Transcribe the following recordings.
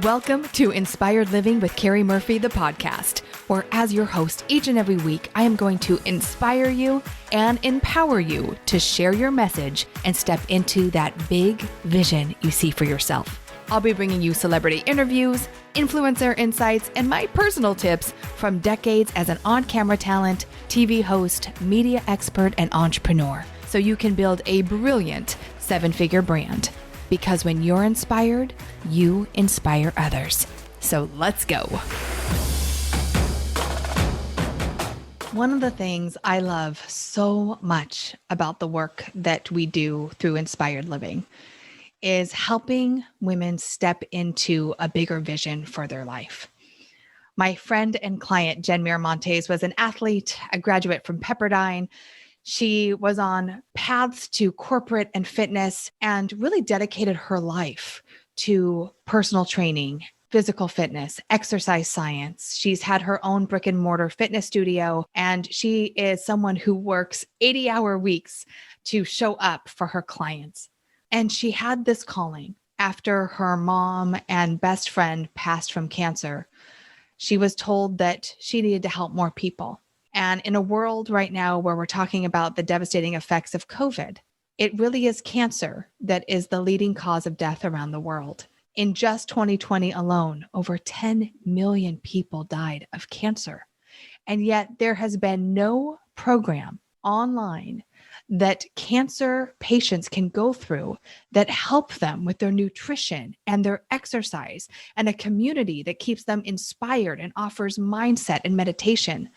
Welcome to Inspired Living with Carrie Murphy, the podcast, where as your host each and every week, I am going to inspire you and empower you to share your message and step into that big vision you see for yourself. I'll be bringing you celebrity interviews, influencer insights, and my personal tips from decades as an on-camera talent, TV host, media expert, and entrepreneur, so you can build a brilliant seven-figure brand. Because when you're inspired, you inspire others. So let's go. One of the things I love so much about the work that we do through Inspired Living is helping women step into a bigger vision for their life. My friend and client, Jen Miramontes, was an athlete, a graduate from Pepperdine. She was on paths to corporate and fitness and really dedicated her life to personal training, physical fitness, exercise science. She's had her own brick and mortar fitness studio, and she is someone who works 80-hour weeks to show up for her clients. And she had this calling after her mom and best friend passed from cancer. She was told that she needed to help more people. And in a world right now where we're talking about the devastating effects of COVID, it really is cancer that is the leading cause of death around the world. In just 2020 alone, over 10 million people died of cancer. And yet there has been no program online that cancer patients can go through that help them with their nutrition and their exercise, and a community that keeps them inspired and offers mindset and meditation.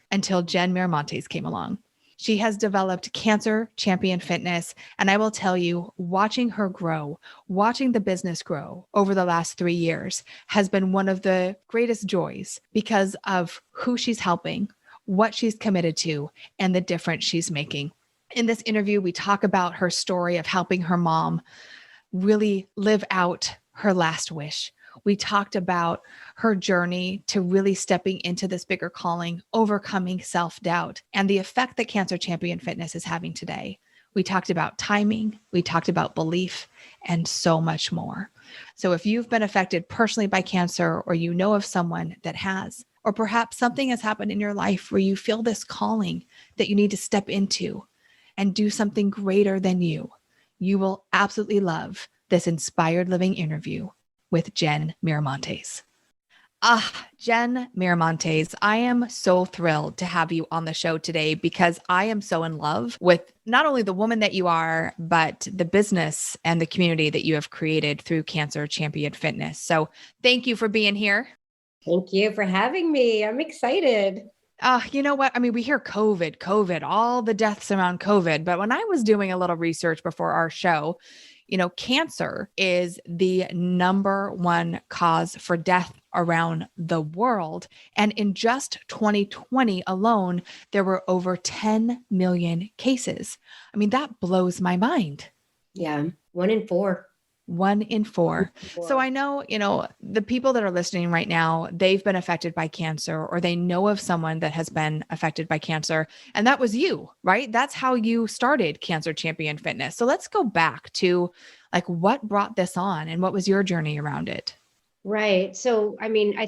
Until Jen Miramontes came along. She has developed Cancer Champion Fitness, and I will tell you, watching her grow, watching the business grow over the last 3 years has been one of the greatest joys because of who she's helping, what she's committed to, and the difference she's making. In this interview, we talk about her story of helping her mom really live out her last wish. We talked about her journey to really stepping into this bigger calling, overcoming self-doubt, and the effect that Cancer Champion Fitness is having today. We talked about timing, we talked about belief, and so much more. So if you've been affected personally by cancer, or you know of someone that has, or perhaps something has happened in your life where you feel this calling that you need to step into and do something greater than you will absolutely love this Inspired Living interview with Jen Miramontes. Jen Miramontes, I am so thrilled to have you on the show today because I am so in love with not only the woman that you are, but the business and the community that you have created through Cancer Champion Fitness. So thank you for being here. Thank you for having me. I'm excited. You know what? I mean, we hear COVID, all the deaths around COVID, but when I was doing a little research before our show, cancer is the number one cause for death around the world. And in just 2020 alone, there were over 10 million cases. I mean, that blows my mind. Yeah. 1 in 4. 1 in 4. So I know, the people that are listening right now, they've been affected by cancer, or they know of someone that has been affected by cancer. And that was you, right? That's how you started Cancer Champion Fitness. So let's go back to what brought this on and what was your journey around it? Right. So, I mean, I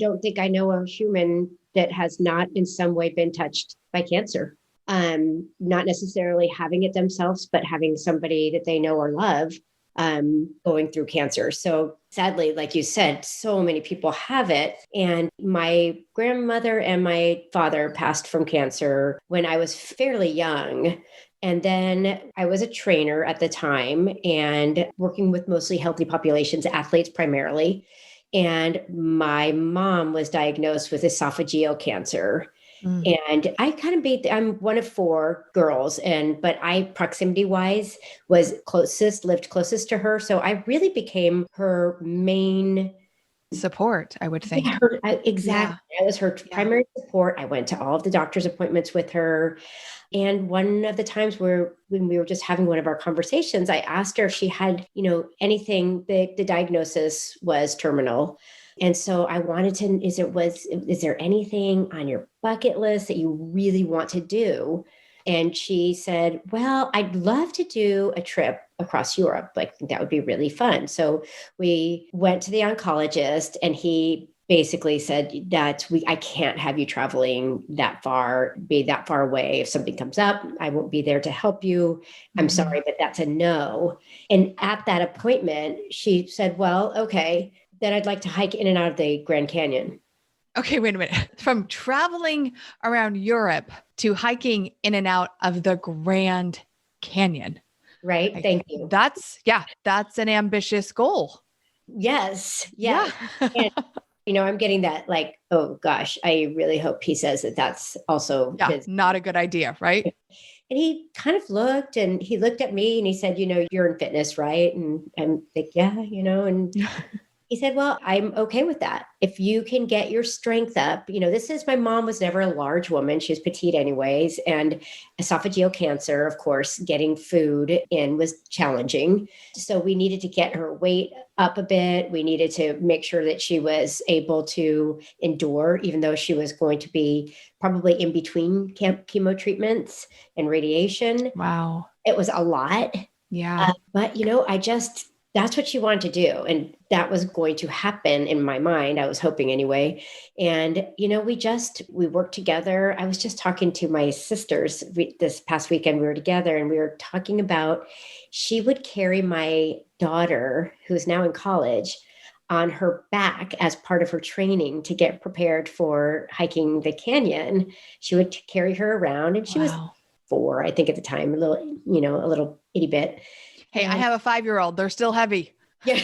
don't think I know a human that has not in some way been touched by cancer. Not necessarily having it themselves, but having somebody that they know or love going through cancer. So sadly, like you said, so many people have it. And my grandmother and my father passed from cancer when I was fairly young. And then I was a trainer at the time and working with mostly healthy populations, athletes primarily. And my mom was diagnosed with esophageal cancer. And I kind of I'm one of 4 girls, but I proximity wise lived closest to her. So I really became her main support, I would think. Exactly. Yeah. I was her primary support. I went to all of the doctor's appointments with her. And one of the times when we were just having one of our conversations, I asked her if she had, anything, the diagnosis was terminal. And so I wanted to, is there anything on your bucket list that you really want to do? And she said, well, I'd love to do a trip across Europe. Like, I think that would be really fun. So we went to the oncologist, and he basically said that I can't have you traveling that far, be that far away. If something comes up, I won't be there to help you. I'm sorry, but that's a no. And at that appointment, she said, well, okay, then I'd like to hike in and out of the Grand Canyon. Okay, wait a minute. From traveling around Europe to hiking in and out of the Grand Canyon. Right. Like Thank you. that's an ambitious goal. Yes. Yeah. Yes. And, I'm getting that, like, oh gosh, I really hope he says that that's also Yeah, his. not a good idea, right? And he kind of looked, and he looked at me, and he said, you're in fitness, right? And I'm like, yeah, and he said, well, I'm okay with that. If you can get your strength up, my mom was never a large woman. She was petite anyways. And esophageal cancer, of course, getting food in was challenging. So we needed to get her weight up a bit. We needed to make sure that she was able to endure, even though she was going to be probably in between chemo treatments and radiation. Wow. It was a lot. Yeah. But, that's what she wanted to do. And that was going to happen in my mind. I was hoping anyway. And, we worked together. I was just talking to my sisters this past weekend. We were together, and we were talking about, she would carry my daughter, who's now in college, on her back as part of her training to get prepared for hiking the canyon. She would carry her around, and she was 4, I think, at the time, a little itty bit. Hey, I have a 5-year-old. They're still heavy. Yeah.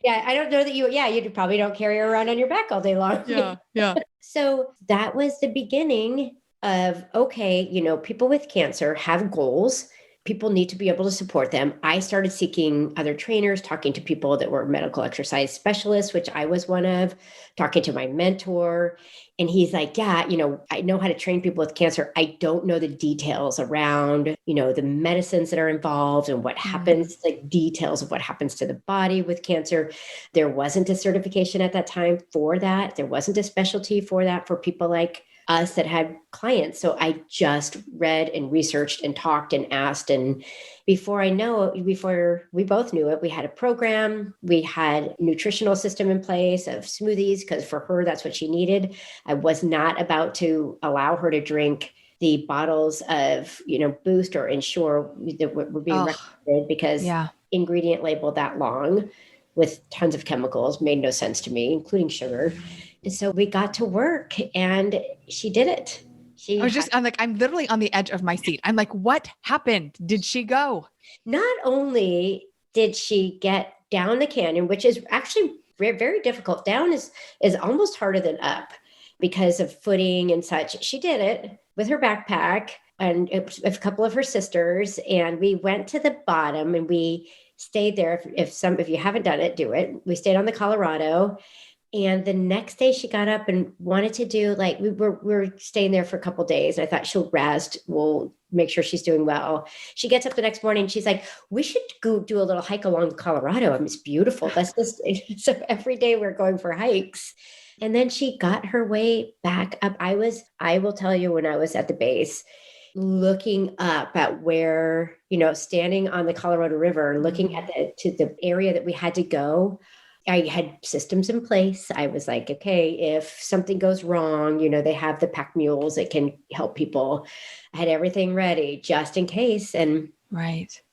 Yeah. I don't know that you probably don't carry her around on your back all day long. Yeah. Yeah. So that was the beginning of, okay, people with cancer have goals. People need to be able to support them. I started seeking other trainers, talking to people that were medical exercise specialists, which I was one of, talking to my mentor. And he's like, yeah, I know how to train people with cancer. I don't know the details around, the medicines that are involved and what happens, like details of what happens to the body with cancer. There wasn't a certification at that time for that. There wasn't a specialty for that for people like us that had clients. So I just read and researched and talked and asked. And before we both knew it, we had a program, we had nutritional system in place of smoothies, because for her, that's what she needed. I was not about to allow her to drink the bottles of, Boost or Ensure that were being recommended, because ingredient label that long with tons of chemicals made no sense to me, including sugar. And so we got to work, and she did it. I'm literally on the edge of my seat. I'm like, what happened? Did she go? Not only did she get down the canyon, which is actually very, very difficult. Down is almost harder than up because of footing and such. She did it with her backpack and a couple of her sisters. And we went to the bottom, and we stayed there. If you haven't done it, do it. We stayed on the Colorado. And the next day she got up and wanted to do, like, we were staying there for a couple of days. I thought, she'll rest. We'll make sure she's doing well. She gets up the next morning. She's like, we should go do a little hike along Colorado. I mean, it's beautiful. That's just, so every day we're going for hikes. And then she got her way back up. I will tell you, when I was at the base, looking up at where, standing on the Colorado River, looking at the area that we had to go, I had systems in place. I was like, okay, if something goes wrong, they have the pack mules that can help people. I had everything ready just in case. And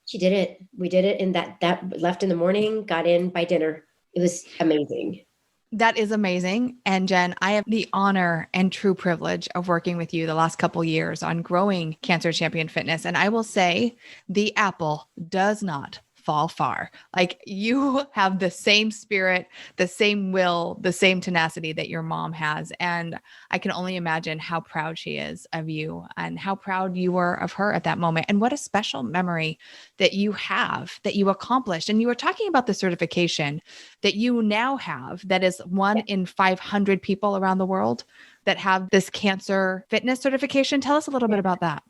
she did it. We did it in that left in the morning, got in by dinner. It was amazing. That is amazing. And Jen, I have the honor and true privilege of working with you the last couple years on growing Cancer Champion Fitness. And I will say the apple does not fall far. Like, you have the same spirit, the same will, the same tenacity that your mom has. And I can only imagine how proud she is of you and how proud you were of her at that moment. And what a special memory that you have, that you accomplished. And you were talking about the certification that you now have, that is 1 in 500 people around the world that have this cancer fitness certification. Tell us a little bit about that.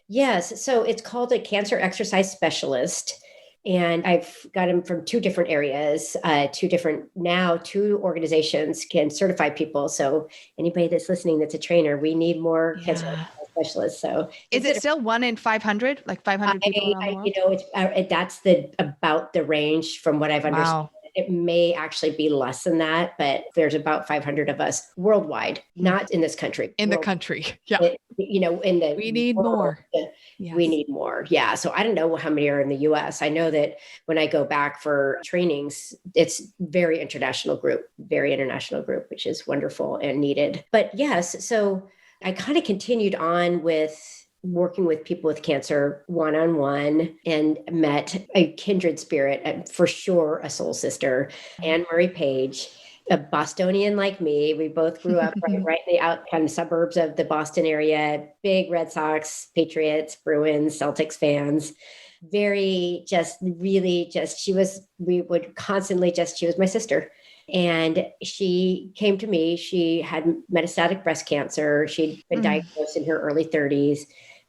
Yes. So it's called a cancer exercise specialist. And I've got them from 2 different areas, 2 organizations can certify people. So anybody that's listening that's a trainer, we need more cancer specialist. So Is it still 1 in 500, like 500 people around the world? That's about the range from what I've understood. Wow. It may actually be less than that, but there's about 500 of us worldwide, not in this country. In the country. Yeah. In the We need world, more. we Yes. need more. Yeah. So I don't know how many are in the US. I know that when I go back for trainings, it's very international group, which is wonderful and needed. But yes, so I kind of continued on with working with people with cancer one-on-one and met a kindred spirit, and for sure a soul sister, Anne Marie Page, a Bostonian like me. We both grew up right in the out kind of suburbs of the Boston area, big Red Sox, Patriots, Bruins, Celtics fans. Very just really just, she was my sister. And she came to me. She had metastatic breast cancer. She'd been diagnosed in her early 30s,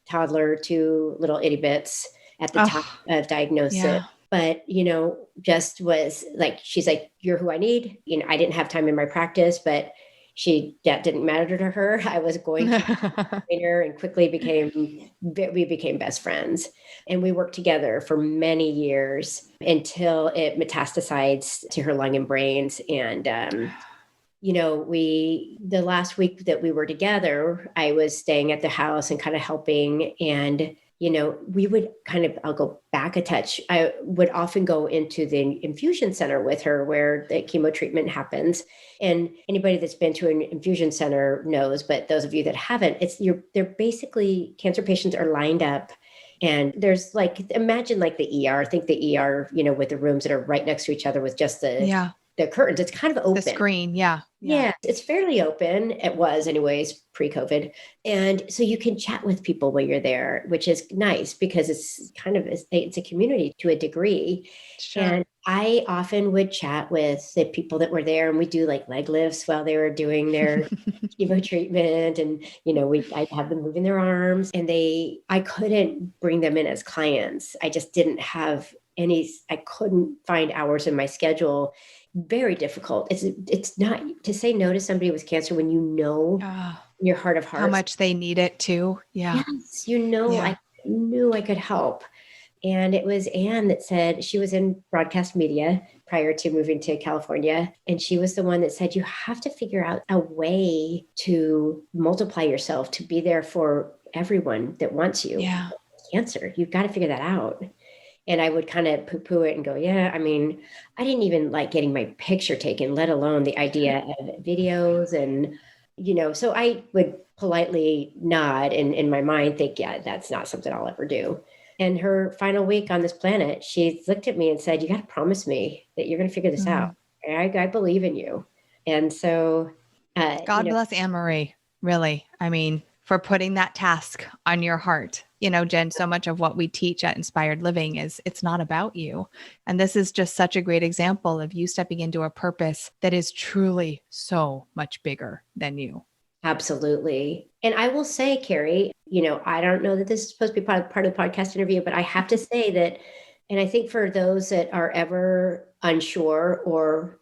toddler, 2 little itty bits at the time of diagnosis. Yeah. But, just was like, she's like, you're who I need. I didn't have time in my practice, but that didn't matter to her. I was going to train her, and quickly we became best friends. And we worked together for many years until it metastasized to her lung and brains. And, the last week that we were together, I was staying at the house and kind of helping. And, I'll go back a touch. I would often go into the infusion center with her where the chemo treatment happens. And anybody that's been to an infusion center knows, but those of you that haven't, they're basically, cancer patients are lined up. And there's imagine the ER, think the ER, with the rooms that are right next to each other with just the curtains. It's kind of open. The screen. Yeah. Yeah, it's fairly open. It was anyways, pre-COVID. And so you can chat with people while you're there, which is nice because it's a community to a degree. Sure. And I often would chat with the people that were there, and we do leg lifts while they were doing their chemo treatment. And, I'd have them moving their arms, and I couldn't bring them in as clients. I just didn't have I couldn't find hours in my schedule. Very difficult. It's not to say no to somebody with cancer when in your heart of hearts how much they need it too. Yeah. Yes, I knew I could help. And it was Anne that said, she was in broadcast media prior to moving to California. And she was the one that said, you have to figure out a way to multiply yourself, to be there for everyone that wants you. Yeah. Cancer, you've got to figure that out. And I would kind of poo-poo it and go, yeah, I didn't even like getting my picture taken, let alone the idea of videos. And, so I would politely nod and in my mind think, yeah, that's not something I'll ever do. And her final week on this planet, she looked at me and said, you got to promise me that you're going to figure this out. I believe in you. And so, God bless Anne Marie, really. For putting that task on your heart. Jen, so much of what we teach at Inspired Living is it's not about you. And this is just such a great example of you stepping into a purpose that is truly so much bigger than you. Absolutely. And I will say, Carrie, I don't know that this is supposed to be part of the podcast interview, but I have to say that, and I think for those that are ever unsure or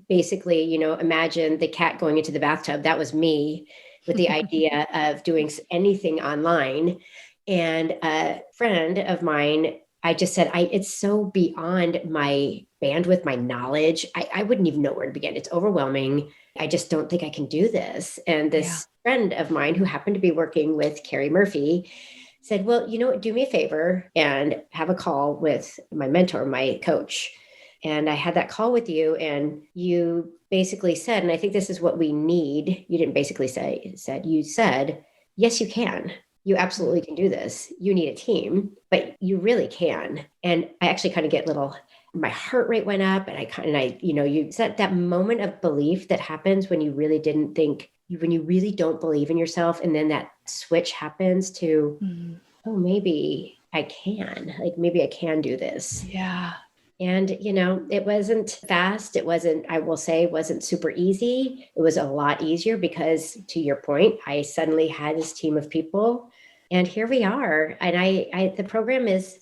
basically, imagine the cat going into the bathtub, that was me. With the idea of doing anything online. And a friend of mine, I just said, it's so beyond my bandwidth, my knowledge. I wouldn't even know where to begin. It's overwhelming. I just don't think I can do this. And this friend of mine who happened to be working with Carrie Murphy said, well, do me a favor and have a call with my mentor, my coach. And I had that call with you, and you basically said, and I think this is what we need. You didn't basically you said, yes, you can. You absolutely can do this. You need a team, but you really can. And I actually kind of my heart rate went up, and you said that moment of belief that happens when you really when you really don't believe in yourself. And then that switch happens to, oh, maybe I can, maybe I can do this. Yeah. And, it wasn't fast. I will say, wasn't super easy. It was a lot easier because, to your point, I suddenly had this team of people, and here we are. And the program is,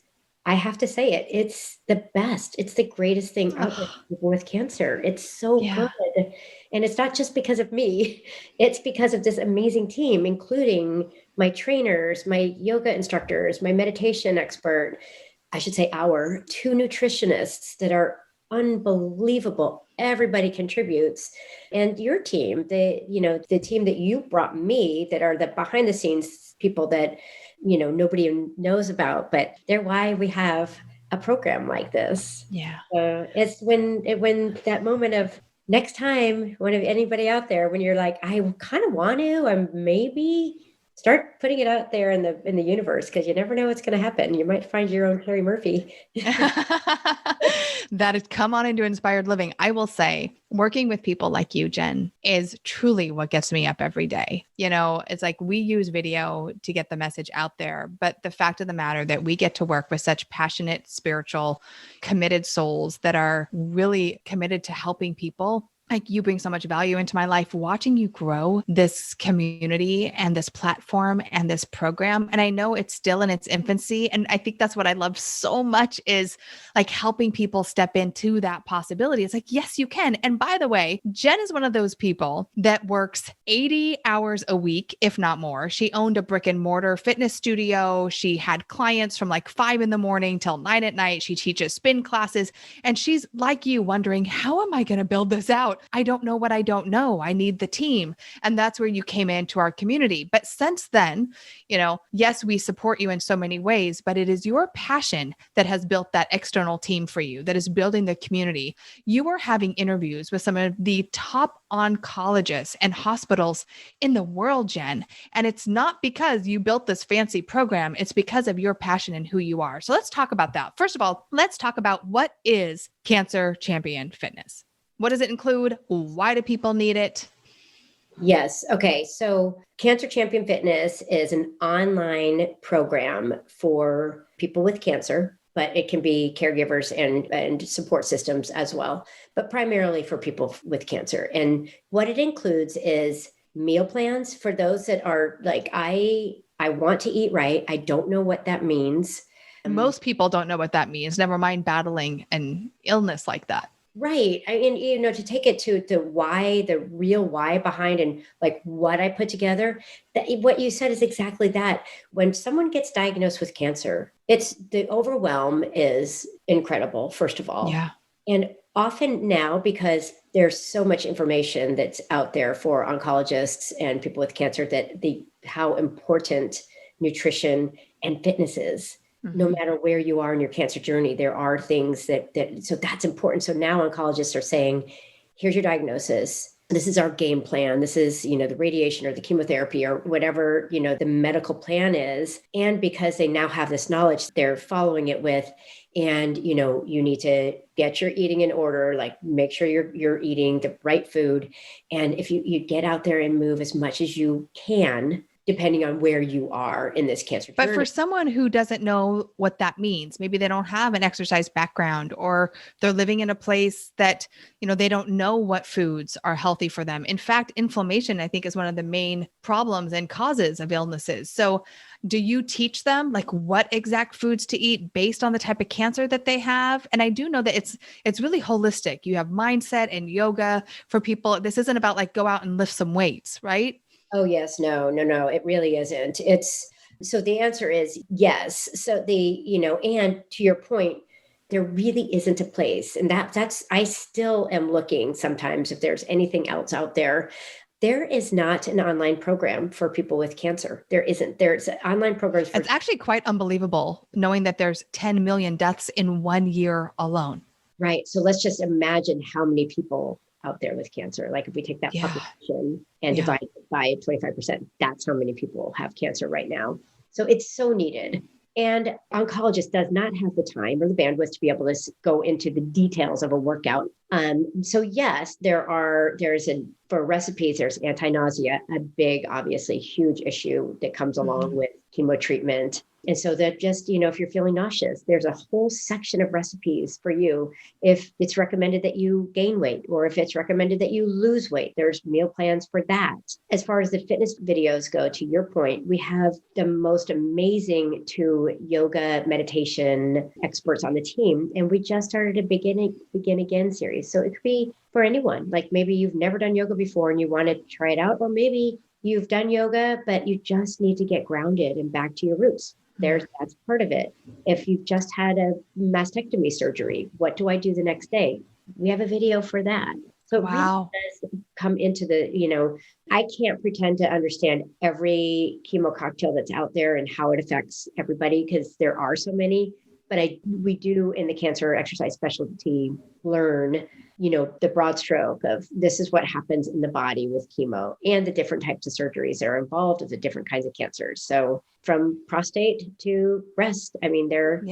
I have to say it. It's the best. It's the greatest thing out there Oh, for people with cancer. It's so good. yeah. And it's not just because of me. It's because of this amazing team, including my trainers, my yoga instructors, my meditation expert, I should say our two nutritionists that are unbelievable. Everybody contributes. And your team, the team that you brought me that are the behind the scenes people that, nobody even knows about, but they're why we have a program like this. Yeah. It's when that moment of next time, when anybody out there, when you're like, I kind of want to, and maybe start putting it out there in the universe, because you never know what's going to happen. You might find your own Carrie Murphy. That has come on into inspired living. I will say, working with people like you, Jen, is truly what gets me up every day. It's like we use video to get the message out there, but the fact of the matter that we get to work with such passionate, spiritual, committed souls that are really committed to helping people. Like you bring so much value into my life, watching you grow this community and this platform and this program. And I know it's still in its infancy. And I think that's what I love so much is like helping people step into that possibility. It's like, yes, you can. And by the way, Jen is one of those people that works 80 hours a week, if not more. She owned a brick and mortar fitness studio. She had clients from like 5 a.m. till 9 p.m. She teaches spin classes. And she's like you wondering, how am I going to build this out? I don't know what I don't know. I need the team. And that's where you came into our community. But since then, yes, we support you in so many ways, but it is your passion that has built that external team for you, that is building the community. You are having interviews with some of the top oncologists and hospitals in the world, Jen. And it's not because you built this fancy program. It's because of your passion and who you are. So let's talk about that. First of all, let's talk about what is Cancer Champion Fitness? What does it include? Why do people need it? Yes. Okay. So Cancer Champion Fitness is an online program for people with cancer, but it can be caregivers and support systems as well, but primarily for people with cancer. And what it includes is meal plans for those that are like, I want to eat right. I don't know what that means. Most people don't know what that means, never mind battling an illness like that. Right. I mean, to take it to the why, the real why behind and like what I put together, what you said is exactly that. When someone gets diagnosed with cancer, it's the overwhelm is incredible, first of all. Yeah. And often now, because there's so much information that's out there for oncologists and people with cancer, that how important nutrition and fitness is. No matter where you are in your cancer journey, there are things so that's important. So now oncologists are saying, here's your diagnosis. This is our game plan. This is, the radiation or the chemotherapy or whatever, the medical plan is. And because they now have this knowledge, they're following it with, and, you need to get your eating in order, like make sure you're eating the right food. And if you get out there and move as much as you can, depending on where you are in this cancer journey. But for someone who doesn't know what that means, maybe they don't have an exercise background, or they're living in a place that, they don't know what foods are healthy for them. In fact, inflammation, I think, is one of the main problems and causes of illnesses. So do you teach them like what exact foods to eat based on the type of cancer that they have? And I do know that it's really holistic. You have mindset and yoga for people. This isn't about like go out and lift some weights, right? Oh, yes. No, it really isn't. So the answer is yes. So and to your point, there really isn't a place. And I still am looking sometimes if there's anything else out there. There is not an online program for people with cancer. There isn't. There's online programs. It's actually quite unbelievable knowing that there's 10 million deaths in 1 year alone. Right. So let's just imagine how many people out there with cancer. Like if we take that Yeah. population and divide it by 25%, that's how many people have cancer right now. So it's so needed. And oncologist does not have the time or the bandwidth to be able to go into the details of a workout. So yes, for recipes, there's anti-nausea, a big, obviously huge issue that comes along with chemo treatment. And so that just, if you're feeling nauseous, there's a whole section of recipes for you. If it's recommended that you gain weight, or if it's recommended that you lose weight, there's meal plans for that. As far as the fitness videos go, to your point, we have the most amazing two yoga meditation experts on the team. And we just started a begin again series. So it could be for anyone. Like maybe you've never done yoga before and you want to try it out, or maybe you've done yoga, but you just need to get grounded and back to your roots. That's part of it. If you've just had a mastectomy surgery, what do I do the next day? We have a video for that. So it really does come into I can't pretend to understand every chemo cocktail that's out there and how it affects everybody, because there are so many. But we do in the cancer exercise specialty learn, the broad stroke of this is what happens in the body with chemo and the different types of surgeries that are involved with the different kinds of cancers. So from prostate to breast, I mean, they're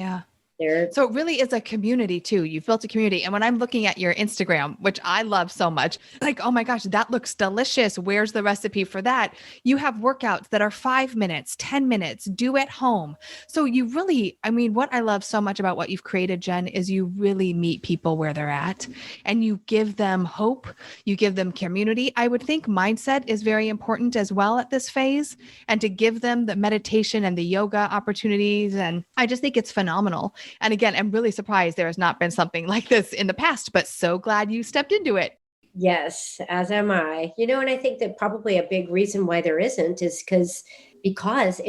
so it really is a community too. You've built a community. And when I'm looking at your Instagram, which I love so much, like, oh my gosh, that looks delicious. Where's the recipe for that? You have workouts that are 5 minutes, 10 minutes, do at home. So you really, I mean, what I love so much about what you've created, Jen, is you really meet people where they're at and you give them hope. You give them community. I would think mindset is very important as well at this phase, and to give them the meditation and the yoga opportunities. And I just think it's phenomenal. And again, I'm really surprised there has not been something like this in the past, but so glad you stepped into it. Yes, as am I. And I think that probably a big reason why there isn't is because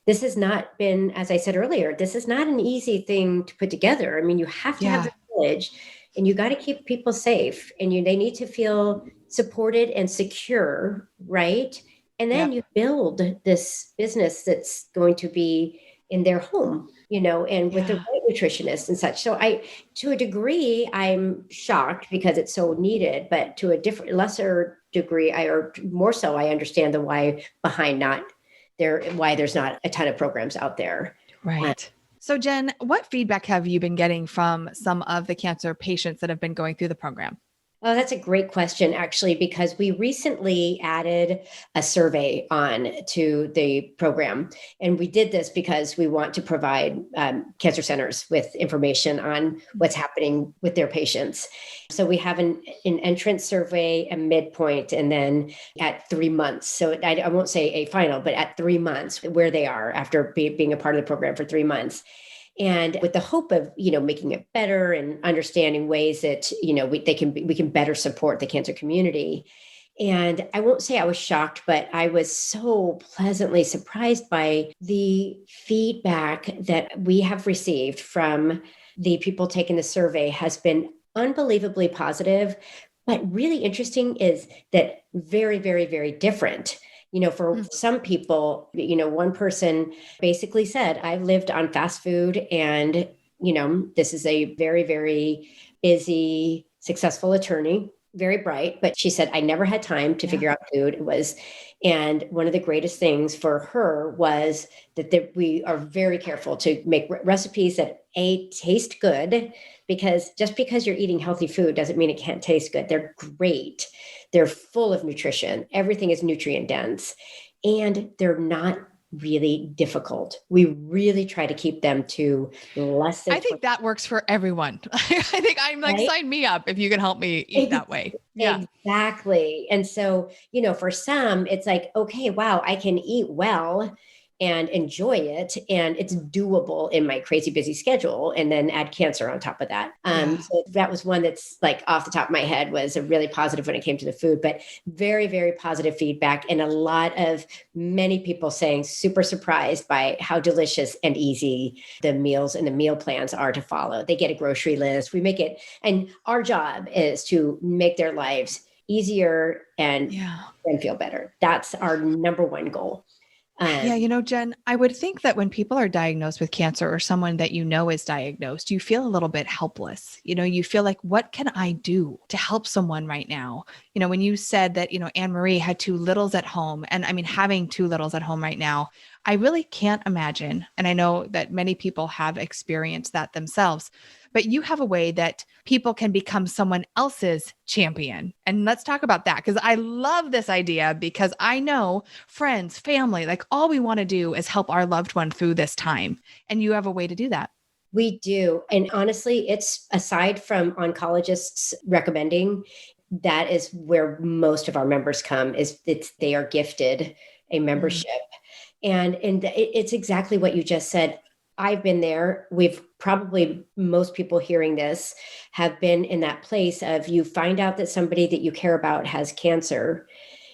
this has not been, as I said earlier, this is not an easy thing to put together. I mean, you have to have the knowledge, and you got to keep people safe, and they need to feel supported and secure, right? And then you build this business that's going to be in their home, and with the right nutritionist and such. So to a degree, I'm shocked because it's so needed, but to a lesser degree, or more so, I understand the why behind why there's not a ton of programs out there. Right. So Jen, what feedback have you been getting from some of the cancer patients that have been going through the program? Oh, that's a great question, actually, because we recently added a survey on to the program. And we did this because we want to provide cancer centers with information on what's happening with their patients. So we have an entrance survey, a midpoint, and then at 3 months. So I won't say a final, but at 3 months, where they are after being a part of the program for 3 months. And with the hope of, making it better and understanding ways that, we can better support the cancer community. And I won't say I was shocked, but I was so pleasantly surprised by the feedback that we have received from the people taking the survey has been unbelievably positive. But really interesting is that very, very, very different. For some people, one person basically said, I've lived on fast food and, this is a very, very busy, successful attorney, very bright, but she said, I never had time to figure out food. And one of the greatest things for her was that we are very careful to make recipes that taste good, because just because you're eating healthy food doesn't mean it can't taste good. They're great. They're full of nutrition. Everything is nutrient dense, and they're not really difficult. We really try to keep them to less than. I think that works for everyone. I think I'm like, sign me up if you can help me eat that way. Yeah, exactly. And so, for some, it's like, okay, wow, I can eat well and enjoy it, and it's doable in my crazy busy schedule, and then add cancer on top of that. So that was one that's like off the top of my head was a really positive when it came to the food, but very, very positive feedback. And many people saying super surprised by how delicious and easy the meals and the meal plans are to follow. They get a grocery list. We make it, and our job is to make their lives easier and feel better. That's our number one goal. Jen, I would think that when people are diagnosed with cancer, or someone that is diagnosed, you feel a little bit helpless. You feel like, what can I do to help someone right now? When you said that, Anne Marie had 2 littles at home, and I mean, having 2 littles at home right now, I really can't imagine. And I know that many people have experienced that themselves, but you have a way that people can become someone else's champion. And let's talk about that because I love this idea because I know friends, family, like all we want to do is help our loved one through this time. And you have a way to do that. We do. And honestly, it's aside from oncologists recommending, that is where most of our members come is they are gifted a Mm. membership. And it's exactly what you just said. I've been there. We've probably, most people hearing this have been in that place of you find out that somebody that you care about has cancer.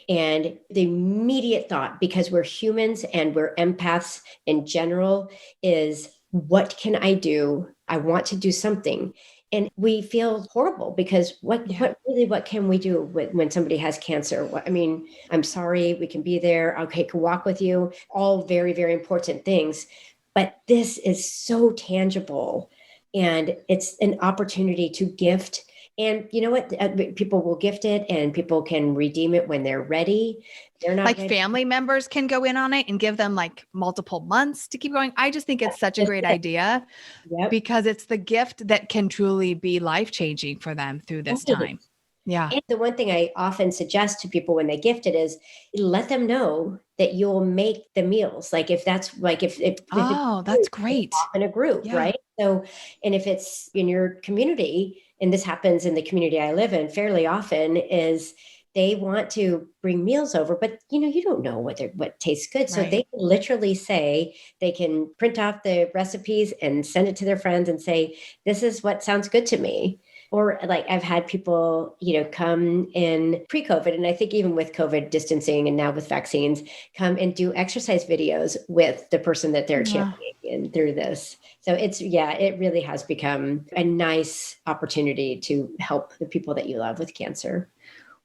And the immediate thought, because we're humans and we're empaths in general, is what can I do? I want to do something. And we feel horrible because Yeah. what can we do when somebody has cancer? I mean, I'm sorry, we can be there. Okay, can walk with you. All very, very important things. But this is so tangible. And it's an opportunity to gift. And you know what? People will gift it and people can redeem it when they're ready. They're not Like ready. family members can go in on it and give them like multiple months to keep going. I just think it's such a That's great it. idea Yep. because it's the gift that can truly be life changing for them through this time. Yeah. And the one thing I often suggest to people when they gift it is let them know that you'll make the meals. Like if that's like if it's Oh, that's great. off in a group, Yeah. right? So, and if it's in your community, and this happens in the community I live in fairly often, is they want to bring meals over, but you don't know what tastes good. So Right. they literally say they can print off the recipes and send it to their friends and say, this is what sounds good to me. Or like I've had people, come in pre-COVID, and I think even with COVID distancing and now with vaccines, come and do exercise videos with the person that they're Yeah. championing in through this. So it really has become a nice opportunity to help the people that you love with cancer.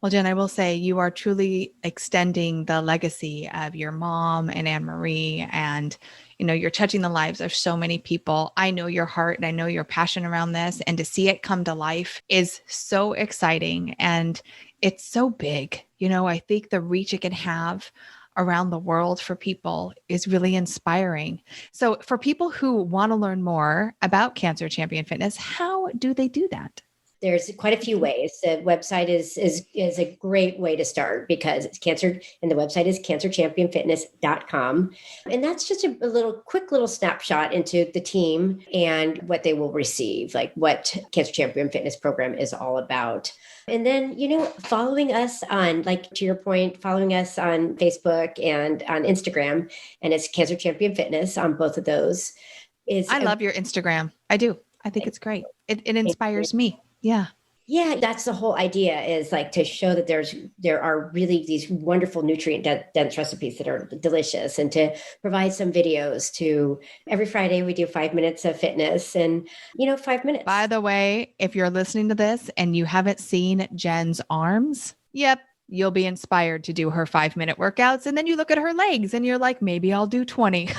Well, Jen, I will say you are truly extending the legacy of your mom and Anne Marie, and you're touching the lives of so many people. I know your heart and I know your passion around this, and to see it come to life is so exciting and it's so big. I think the reach it can have around the world for people is really inspiring. So, for people who want to learn more about Cancer Champion Fitness, how do they do that? There's quite a few ways. The website is a great way to start because it's cancer, and the website is cancerchampionfitness.com. And that's just a little quick little snapshot into the team and what they will receive, like what Cancer Champion Fitness program is all about. And then, following us on, like to your point, following us on Facebook and on Instagram, and it's Cancer Champion Fitness on both of those is I a love your Instagram. I do. I think it's great. It inspires me. Yeah. Yeah, that's the whole idea, is like to show that there are really these wonderful nutrient dense recipes that are delicious, and to provide some videos. To every Friday we do 5 minutes of fitness, and 5 minutes. By the way, if you're listening to this and you haven't seen Jen's arms, yep, you'll be inspired to do her 5-minute workouts. And then you look at her legs and you're like, maybe I'll do 20.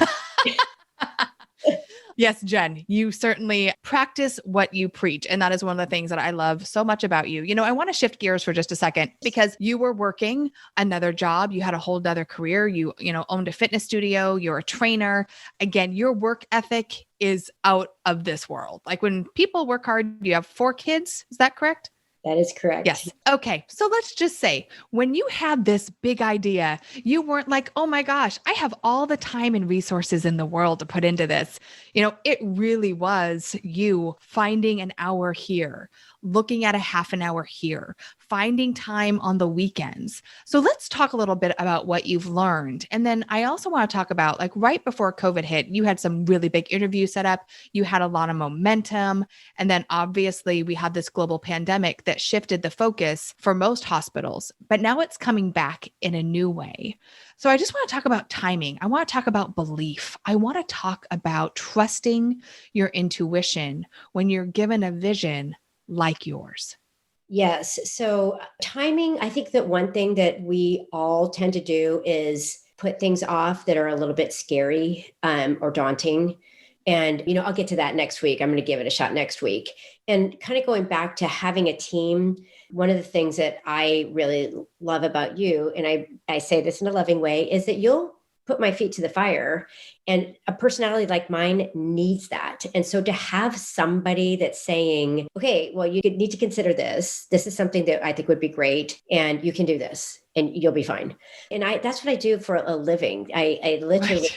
Yes, Jen, you certainly practice what you preach. And that is one of the things that I love so much about you. I want to shift gears for just a second because you were working another job. You had a whole other career. You owned a fitness studio. You're a trainer. Again, your work ethic is out of this world. Like when people work hard, you have 4 kids. Is that correct? That is correct. Yes. Okay. So let's just say when you had this big idea, you weren't like, oh my gosh, I have all the time and resources in the world to put into this. It really was you finding an hour here, looking at a half an hour here, finding time on the weekends. So let's talk a little bit about what you've learned. And then I also want to talk about, like, right before COVID hit, you had some really big interviews set up. You had a lot of momentum. And then obviously we had this global pandemic that shifted the focus for most hospitals, but now it's coming back in a new way. So I just want to talk about timing. I want to talk about belief. I want to talk about trusting your intuition when you're given a vision like yours. Yes. So timing, I think that one thing that we all tend to do is put things off that are a little bit scary, or daunting. And, I'll get to that next week. I'm going to give it a shot next week. And kind of going back to having a team, one of the things that I really love about you, and I say this in a loving way, is that put my feet to the fire. And a personality like mine needs that. And so to have somebody that's saying, okay, well, you need to consider this. This is something that I think would be great. And you can do this and you'll be fine. And that's what I do for a living. I literally.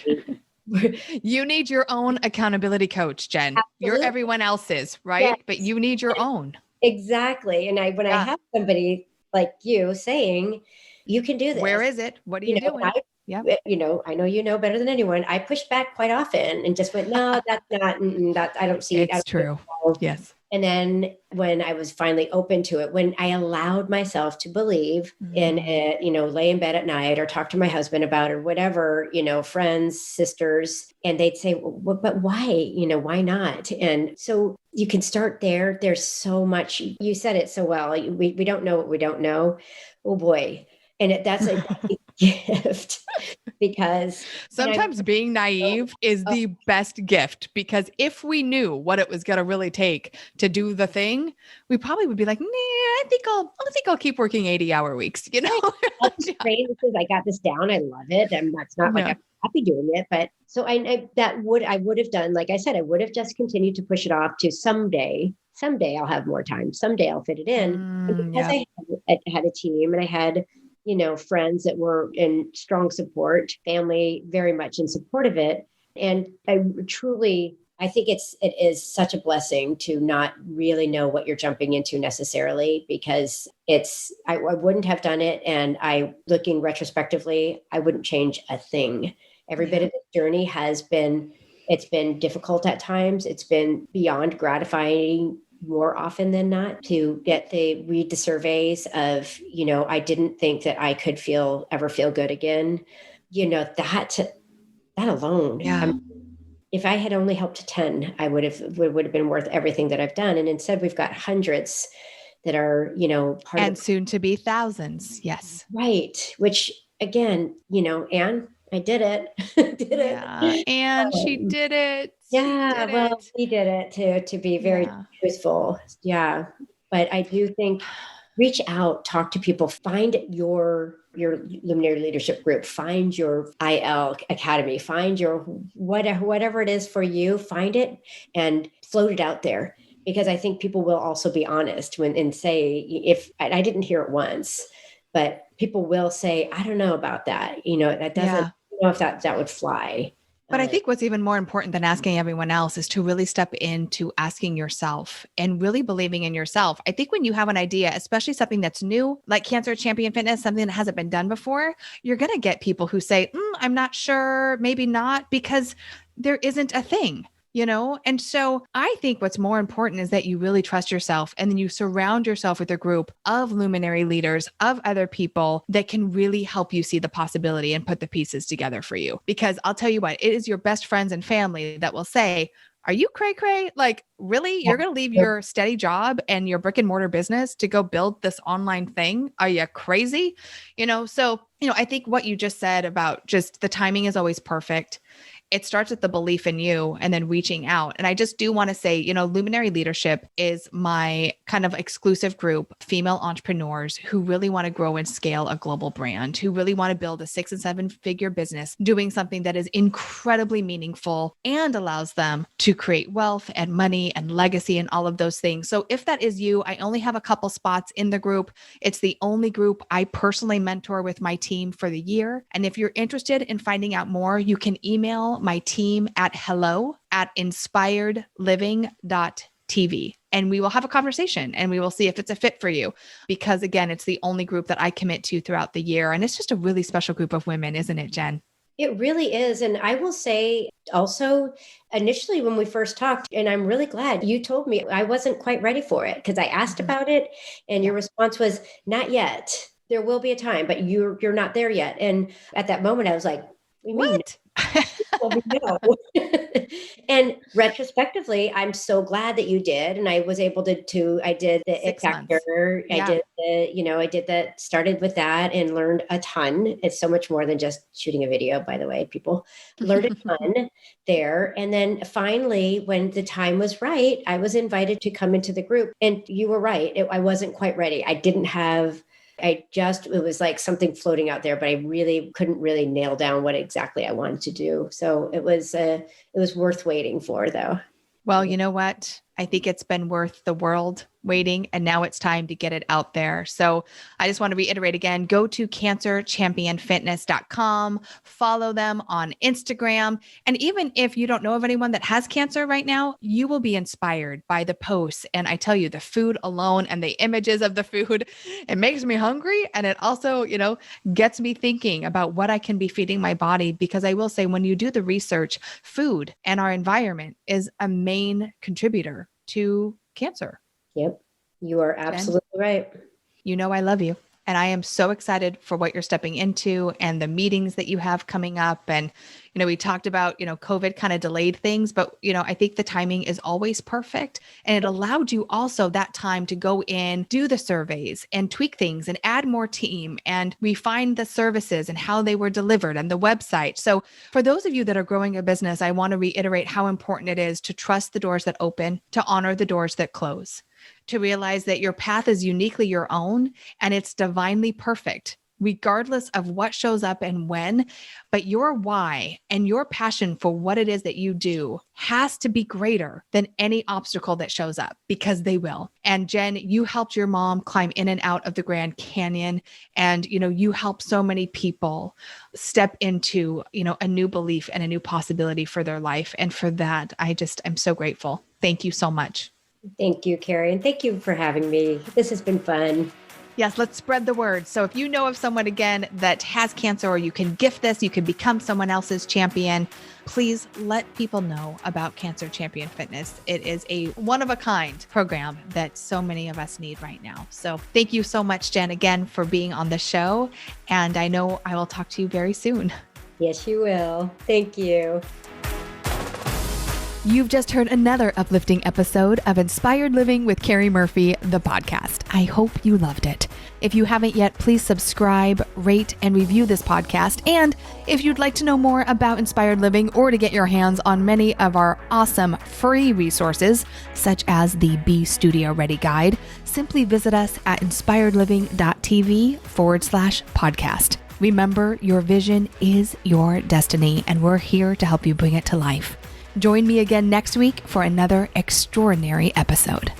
Right. You need your own accountability coach, Jen. You're Absolutely. everyone else's, right? Yes. But you need your own. Exactly. And when I Yeah. have somebody like you saying, you can do this. Where is it? What are you doing? I know you know better than anyone. I pushed back quite often and just went, no, that's not, that I don't see it. It's true. Yes. And then when I was finally open to it, when I allowed myself to believe in it, lay in bed at night or talk to my husband about it or whatever, friends, sisters, and they'd say, well, but why, why not? And so you can start there. There's so much. You said it so well. We don't know what we don't know. Oh boy. And that's a gift because sometimes being naive is the best gift, because if we knew what it was going to really take to do the thing, we probably would be like, nah, I think I'll keep working 80-hour weeks, This is, I got this down. I love it. And that's not like I'm happy doing it, but so I would have done, like I said, I would have just continued to push it off to someday I'll have more time. Someday I'll fit it in. And because I had a team and I had, friends that were in strong support, family very much in support of it. And I think it is such a blessing to not really know what you're jumping into necessarily, because I wouldn't have done it. And looking retrospectively, I wouldn't change a thing. Every bit of this journey it's been difficult at times. It's been beyond gratifying more often than not to read the surveys of, I didn't think that I could ever feel good again. That alone. Yeah. If I had only helped 10, I would have been worth everything that I've done. And instead we've got hundreds that are, part and soon to be thousands. Yes. Right. Which again, Anne, I did it. And she did it. We did it to be very truthful. Yeah. But I do think reach out, talk to people, find your luminary leadership group, find your IL academy, find your whatever it is for you, find it and float it out there. Because I think people will also be honest and say, if I didn't hear it once, but people will say, I don't know about that. That doesn't know if that would fly. But I think what's even more important than asking everyone else is to really step into asking yourself and really believing in yourself. I think when you have an idea, especially something that's new, like Cancer Champion Fitness, something that hasn't been done before, you're going to get people who say, I'm not sure, maybe not, because there isn't a thing. And so I think what's more important is that you really trust yourself, and then you surround yourself with a group of luminary leaders, of other people that can really help you see the possibility and put the pieces together for you. Because I'll tell you what, it is your best friends and family that will say, are you cray? Like, really? You're going to leave your steady job and your brick and mortar business to go build this online thing? Are you crazy? So, I think what you just said about just the timing is always perfect. It starts with the belief in you and then reaching out. And I just do want to say, Luminary Leadership is my kind of exclusive group, female entrepreneurs who really want to grow and scale a global brand, who really want to build a 6 and 7 figure business, doing something that is incredibly meaningful and allows them to create wealth and money and legacy and all of those things. So if that is you, I only have a couple spots in the group. It's the only group I personally mentor with my team for the year. And if you're interested in finding out more, you can email my team at hello@inspiredliving.tv. And we will have a conversation and we will see if it's a fit for you. Because again, it's the only group that I commit to throughout the year. And it's just a really special group of women, isn't it, Jen? It really is. And I will say also, initially when we first talked, and I'm really glad you told me I wasn't quite ready for it, because I asked about it and your response was, not yet. There will be a time, but you're not there yet. And at that moment, I was like, what? No. And retrospectively, I'm so glad that you did. And I was able to I did the It Factor. I did that, started with that and learned a ton. It's so much more than just shooting a video, by the way, people learned a ton there. And then finally, when the time was right, I was invited to come into the group, and you were right. I wasn't quite ready. I didn't have It was like something floating out there, but I really couldn't really nail down what exactly I wanted to do. So it was worth waiting for, though. Well, you know what? I think it's been worth the world waiting, and now it's time to get it out there. So I just want to reiterate again, go to cancerchampionfitness.com, follow them on Instagram. And even if you don't know of anyone that has cancer right now, you will be inspired by the posts. And I tell you, the food alone and the images of the food, it makes me hungry. And it also, gets me thinking about what I can be feeding my body. Because I will say, when you do the research, food and our environment is a main contributor to cancer. Yep. You are absolutely right. I love you. And I am so excited for what you're stepping into and the meetings that you have coming up. And, we talked about, COVID kind of delayed things, but, I think the timing is always perfect. And it allowed you also that time to go in, do the surveys and tweak things and add more team and refine the services and how they were delivered and the website. So for those of you that are growing a business, I want to reiterate how important it is to trust the doors that open, to honor the doors that close, to realize that your path is uniquely your own and it's divinely perfect, regardless of what shows up and when. But your why and your passion for what it is that you do has to be greater than any obstacle that shows up, because they will. And Jen, you helped your mom climb in and out of the Grand Canyon. And, you help so many people step into, a new belief and a new possibility for their life. And for that, I'm so grateful. Thank you so much. Thank you, Carrie. And thank you for having me. This has been fun. Yes, let's spread the word. So if you know of someone, again, that has cancer, or you can gift this, you can become someone else's champion, please let people know about Cancer Champion Fitness. It is a one-of-a-kind program that so many of us need right now. So thank you so much, Jen, again, for being on the show. And I know I will talk to you very soon. Yes, you will. Thank you. You've just heard another uplifting episode of Inspired Living with Carrie Murphy, the podcast. I hope you loved it. If you haven't yet, please subscribe, rate, and review this podcast. And if you'd like to know more about Inspired Living, or to get your hands on many of our awesome free resources, such as the Be Studio Ready Guide, simply visit us at inspiredliving.tv/podcast. Remember, your vision is your destiny, and we're here to help you bring it to life. Join me again next week for another extraordinary episode.